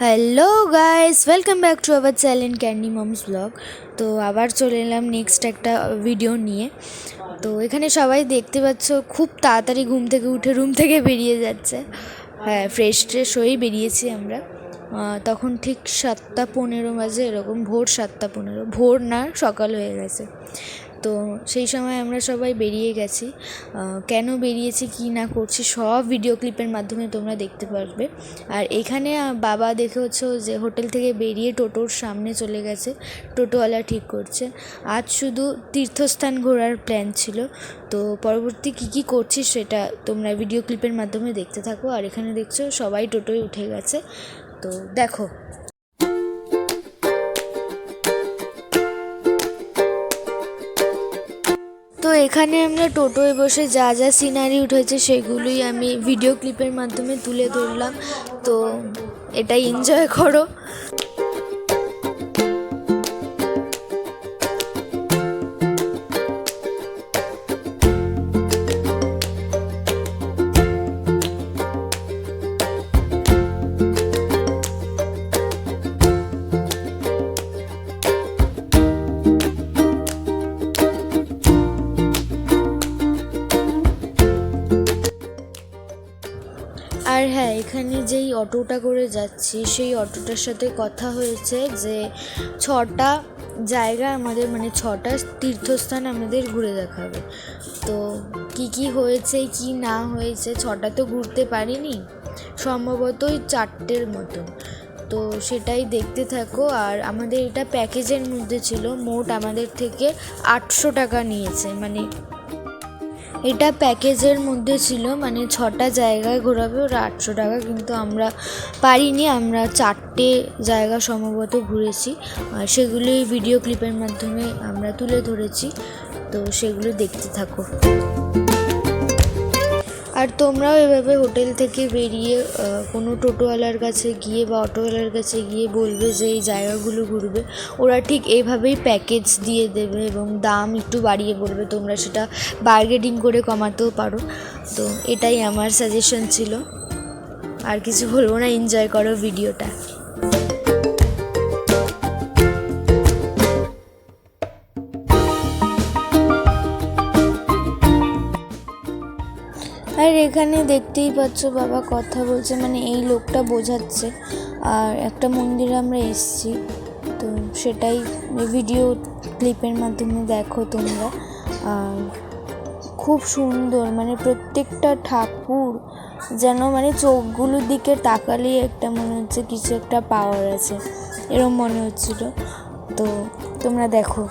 Hello guys, welcome back to our channel candy moms blog. তো আবার চলে এলাম নেক্সট একটা ভিডিও নিয়ে। তো এখানে সবাই দেখতে পাচ্ছ খুব তাড়াতাড়ি ঘুম থেকে উঠে রুম থেকে বেরিয়ে যাচ্ছে। হ্যাঁ, ফ্রেশ ট্রেশ হয়েই বেরিয়েছি আমরা। তখন ঠিক 7:15 বাজে, এরকম ভোর 7:15, ভোর না সকাল হয়ে গেছে। তো সেই সময় আমরা সবাই বেরিয়ে গেছি। কেন বেরিয়েছি কী না করছি সব ভিডিও ক্লিপের মাধ্যমে তোমরা দেখতে পারবে। আর এখানে বাবা দেখে হচ্ছে যে হোটেল থেকে বেরিয়ে টোটোর সামনে চলে গেছে, টোটোওয়ালা ঠিক করছে। আজ শুধু তীর্থস্থান ঘোরার প্ল্যান ছিল। তো পরবর্তী কী করছি সেটা তোমরা ভিডিও ক্লিপের মাধ্যমে দেখতে থাকো। আর এখানে দেখছো সবাই টোটোয় উঠে গেছে, তো দেখো। তো এখানে আমরা টোটোয় বসে যা যা সিনারি উঠেছে সেগুলোই আমি ভিডিও ক্লিপের মাধ্যমে তুলে ধরলাম। তো এটাই এনজয় করো। আর হ্যাঁ, এখানে যেই অটোটা করে যাচ্ছি সেই অটোটার সাথে কথা হয়েছে যে 6টা জায়গা আমাদের, মানে 6টা তীর্থস্থান আমাদের ঘুরে দেখাবে। তো কি হয়েছে কি না হয়েছে, 6টা তো ঘুরতে পারিনি, সম্ভবত ওই 4টের মতন। তো সেটাই দেখতে থাকো। আর আমাদের এটা প্যাকেজের মধ্যে ছিল, মোট আমাদের থেকে 800 টাকা নিয়েছে। মানে এটা প্যাকেজের মধ্যে ছিল, মানে 6টা জায়গায় ঘোরাবে ওরা 800 টাকা, কিন্তু আমরা পারিনি। আমরা 4টে জায়গা সম্ভবত ঘুরেছি, আর সেগুলি ভিডিও ক্লিপের মাধ্যমে আমরা তুলে ধরেছি। তো সেগুলো দেখতে থাকো। আর তোমরাও এভাবে হোটেল থেকে বেরিয়ে কোনো টোটোওয়ালার কাছে গিয়ে বা অটোওয়ালার কাছে গিয়ে বলবে যে এই জায়গাগুলো ঘুরবে, ওরা ঠিক এইভাবেই প্যাকেজ দিয়ে দেবে এবং দাম একটু বাড়িয়ে বলবে, তোমরা সেটা বার্গেনিং করে কমাতেও পারো। তো এটাই আমার সাজেশন ছিল, আর কিছু বলবো না। এনজয় করো ভিডিওটা। আর এখানে দেখতেই পাচ্ছ বাবা কথা বলছে, মানে এই লোকটা বোঝাচ্ছে। আর একটা মন্দিরে আমরা এসেছি, তো সেটাই ভিডিও ক্লিপের মাধ্যমে দেখো তোমরা। আর খুব সুন্দর, মানে প্রত্যেকটা ঠাকুর যেন মানে চোখগুলোর দিকে তাকালেই একটা মনে হচ্ছে কিছু একটা পাওয়ার আছে, এরম মনে হচ্ছিল। তো তোমরা দেখো।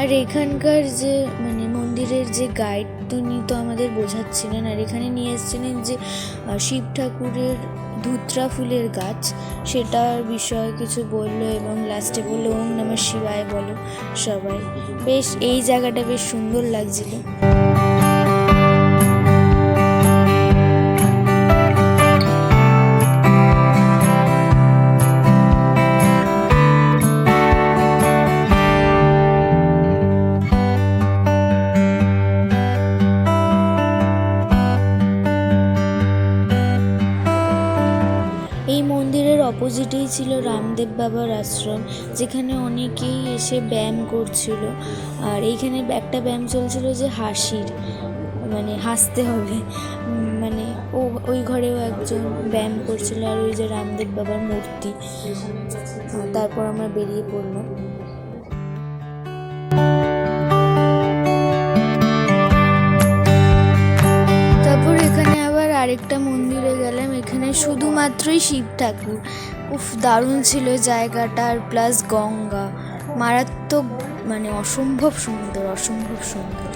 আর এখানকার যে মানে মন্দিরের যে গাইড, তিনি তো আমাদের বোঝাচ্ছিলেন। আর এখানে নিয়ে এসেছিলেন যে শিব ঠাকুরের ধুত্রা ফুলের গাছ, সেটার বিষয়ে কিছু বললো এবং লাস্টে বললো ওম নমঃ শিবায় বলো সবাই। বেশ এই জায়গাটা বেশ সুন্দর লাগছিল। অপোজিটেই ছিল রামদেব বাবার আশ্রম, যেখানে অনেকেই এসে ব্যায়াম করছিল। আর এইখানে একটা ব্যায়াম চলছিল যে হাসির, মানে হাসতে হবে, মানে ওই ঘরেও একজন ব্যায়াম করছিল। আর ওই যে রামদেব বাবার মূর্তি। তারপর আমরা বেরিয়ে পড়লাম। তারপর এখানে আবার আরেকটা মন্দিরে গেলাম, এখানে শুধুমাত্রই শিব ঠাকুর। উফ, দারুণ ছিল জায়গাটা। আর প্লাস গঙ্গা, মারাত্মক, মানে অসম্ভব সুন্দর, অসম্ভব সুন্দর।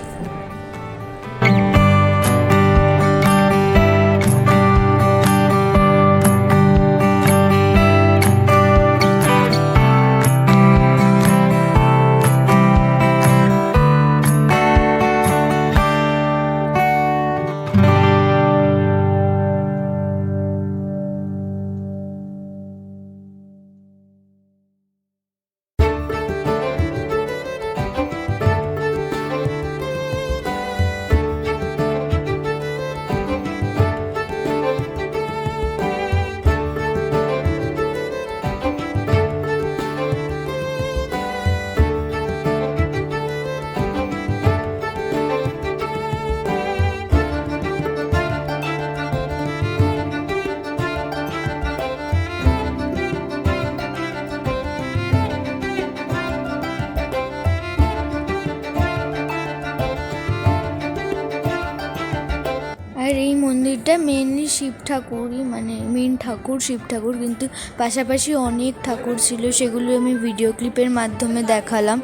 আর এই মন্দিরটা মেনলি শিব ঠাকুরই, মানে মেন ঠাকুর শিব ঠাকুর, কিন্তু পাশাপাশি অনেক ঠাকুর ছিল, সেগুলো আমি ভিডিও ক্লিপের মাধ্যমে দেখালাম।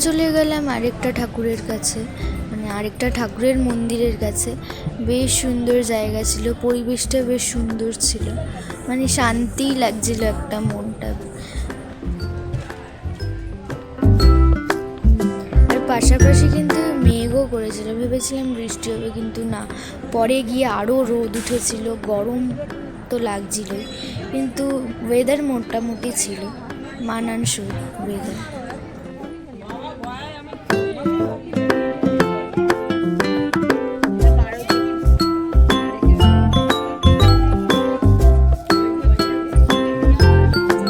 চলে গেলাম আরেকটা ঠাকুরের কাছে, মানে আরেকটা ঠাকুরের মন্দিরের কাছে। বেশ সুন্দর জায়গা ছিল, পরিবেশটা বেশ সুন্দর ছিল, মানে শান্তিই লাগছিল একটা মনটা। আর পাশাপাশি কিন্তু মেঘও করেছিল, ভেবেছিলাম বৃষ্টি হবে, কিন্তু না, পরে গিয়ে আরও রোদ উঠেছিল, গরম তো লাগছিলই, কিন্তু ওয়েদার মোটামুটি ছিল, মানানসই ওয়েদার।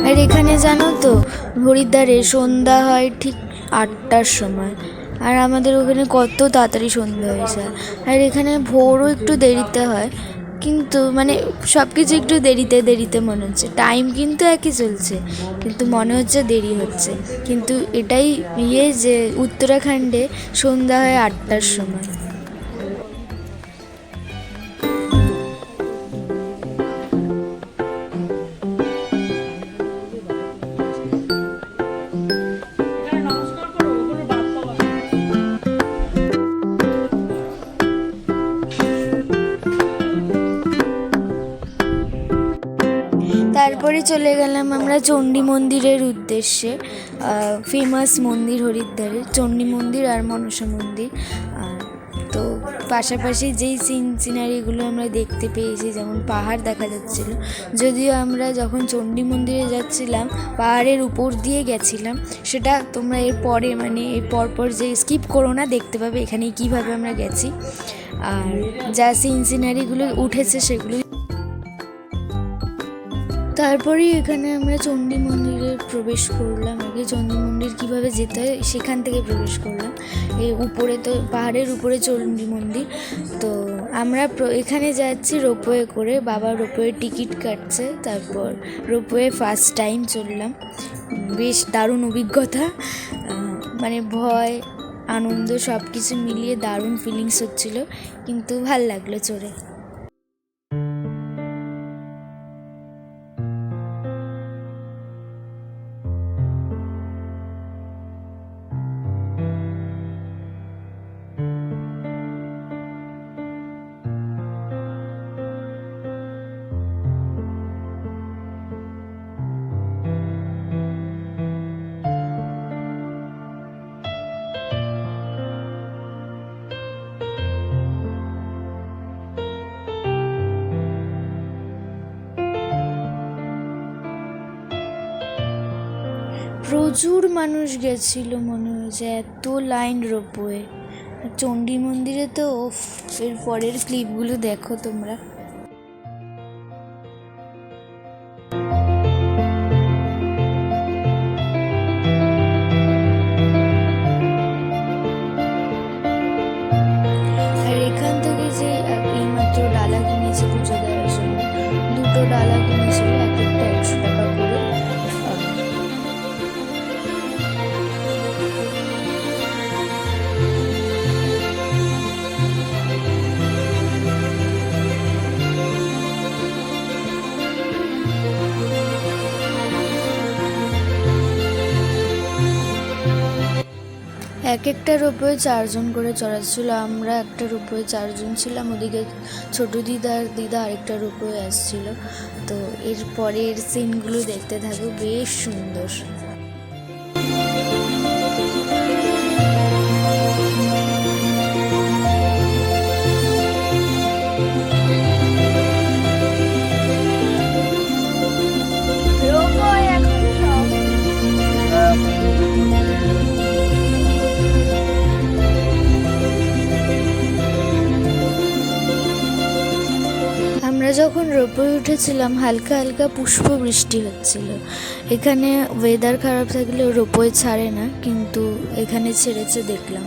আর এখানে জানো তো, হরিদ্বারে সন্ধ্যা হয় ঠিক 8টার সময়, আর আমাদের ওখানে কত তাড়াতাড়ি সন্ধ্যা হয়ে যায়। আর এখানে ভোরও একটু দেরিতে হয়, কিন্তু মানে সব কিছু একটু দেরিতে দেরিতে মনে হচ্ছে, টাইম কিন্তু একই চলছে, কিন্তু মনে হচ্ছে দেরি হচ্ছে। কিন্তু এটাই যে উত্তরাখণ্ডে সন্ধ্যা হয় 8টার সময়। তারপরে চলে গেলাম আমরা চণ্ডী মন্দিরের উদ্দেশ্যে, ফেমাস মন্দির হরিদ্বারের চণ্ডী মন্দির আর মনসা মন্দির। তো পাশাপাশি যেই সিনারিগুলো আমরা দেখতে পেয়েছি, যেমন পাহাড় দেখা যাচ্ছিলো, যদিও আমরা যখন চণ্ডী মন্দিরে যাচ্ছিলাম পাহাড়ের উপর দিয়ে গেছিলাম, সেটা তোমরা এর পরে মানে এর পরপর যে স্কিপ করো না, দেখতে পাবে এখানে কীভাবে আমরা গেছি। আর যা সিনারিগুলো উঠেছে সেগুলো। তারপরেই এখানে আমরা চণ্ডী মন্দিরে প্রবেশ করলাম। আগে চণ্ডী মন্দির কীভাবে যেতে হয় সেখান থেকে প্রবেশ করলাম। এই উপরে তো পাহাড়ের উপরে চণ্ডী মন্দির, তো আমরা এখানে যাচ্ছি রোপওয়ে করে। বাবা রোপওয়ে টিকিট কাটছে, তারপর রোপওয়ে ফার্স্ট টাইম চললাম। বেশ দারুণ অভিজ্ঞতা, মানে ভয় আনন্দ সব কিছু মিলিয়ে দারুণ ফিলিংস হচ্ছিলো, কিন্তু ভাল লাগলো চড়ে। প্রচুর মানুষ গেছিলো, মনে হয়েছে এত লাইন রোপওয়ে। চণ্ডী মন্দিরে তো এর পরের ক্লিপগুলো দেখো তোমরা। আর এখান থেকে যে এইমাত্র ডালা কিনেছে পুজো দেওয়ার জন্য, দুটো ডালা কিনেছিল, এক একটা 100 টাকা করে। এক একটা রোপওয়ে 4 জন করে চড়াচ্ছিল, আমরা একটা রোপওয়ে 4 জন ছিলাম। ওদিকে ছোটো দিদা আরেকটা রোপওয়ে আসছিল। তো এর পরের সিনগুলো দেখতে থাকো, বেশ সুন্দর। আমরা যখন রোপওয়ে উঠেছিলাম হালকা হালকা পুষ্প বৃষ্টি হচ্ছিল। এখানে ওয়েদার খারাপ থাকলেও রোপওয়ে ছাড়ে না, কিন্তু এখানে ছেড়েছে দেখলাম।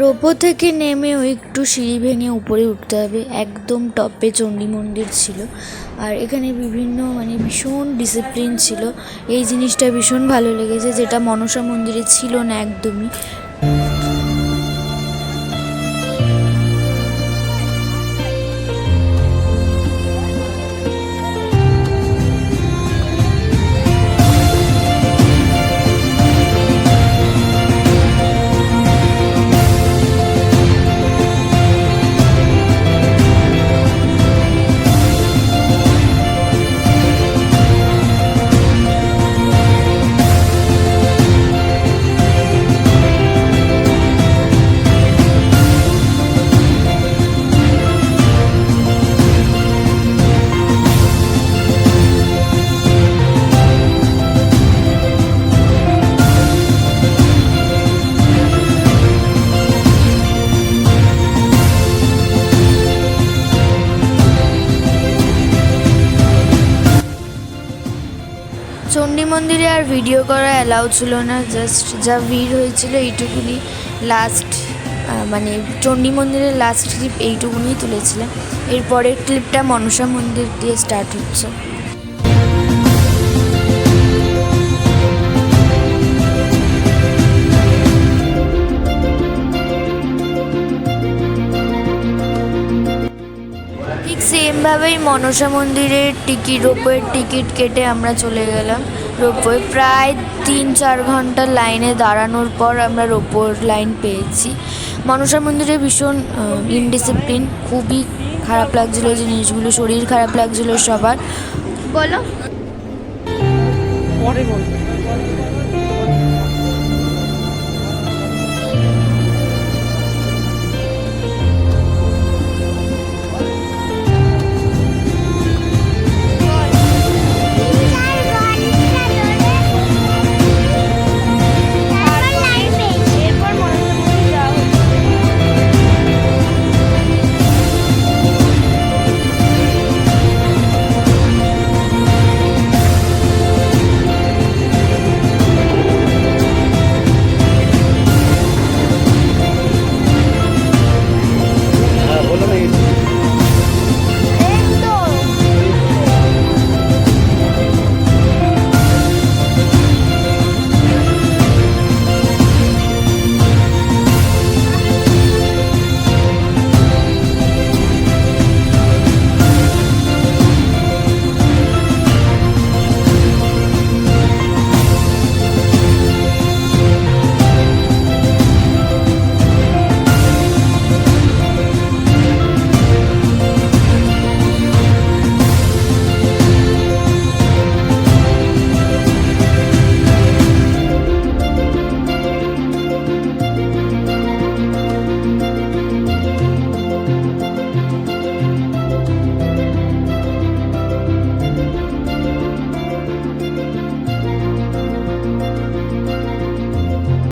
রোপো থেকে নেমেও একটু সিঁড়ি ভেঙে উপরে উঠতে হবে, একদম টপে চণ্ডী মন্দির ছিল। আর এখানে বিভিন্ন মানে ভীষণ ডিসিপ্লিন ছিল, এই জিনিসটা ভীষণ ভালো লেগেছে, যেটা মনসা মন্দিরে ছিল না একদমই। চণ্ডী মন্দিরে আর ভিডিও করা অ্যালাউ ছিল না, জাস্ট যা ভিড় হয়েছিল এইটুকুনি লাস্ট, মানে চণ্ডী মন্দিরের লাস্ট ক্লিপ এইটুকুনি তুলেছিলাম। এরপরের ক্লিপটা মনসা মন্দির দিয়ে স্টার্ট হচ্ছে। ঠিক সেমভাবেই মনসা মন্দিরের রোপওয়ের টিকিট কেটে আমরা চলে গেলাম রোপওয়ে। প্রায় 3-4 ঘন্টার লাইনে দাঁড়ানোর পর আমরা রোপওয়ের লাইন পেয়েছি। মনসা মন্দিরে ভীষণ ইনডিসিপ্লিন, খুবই খারাপ লাগছিলো জিনিসগুলো, শরীর খারাপ লাগছিলো সবার। বলো পরে বলবো।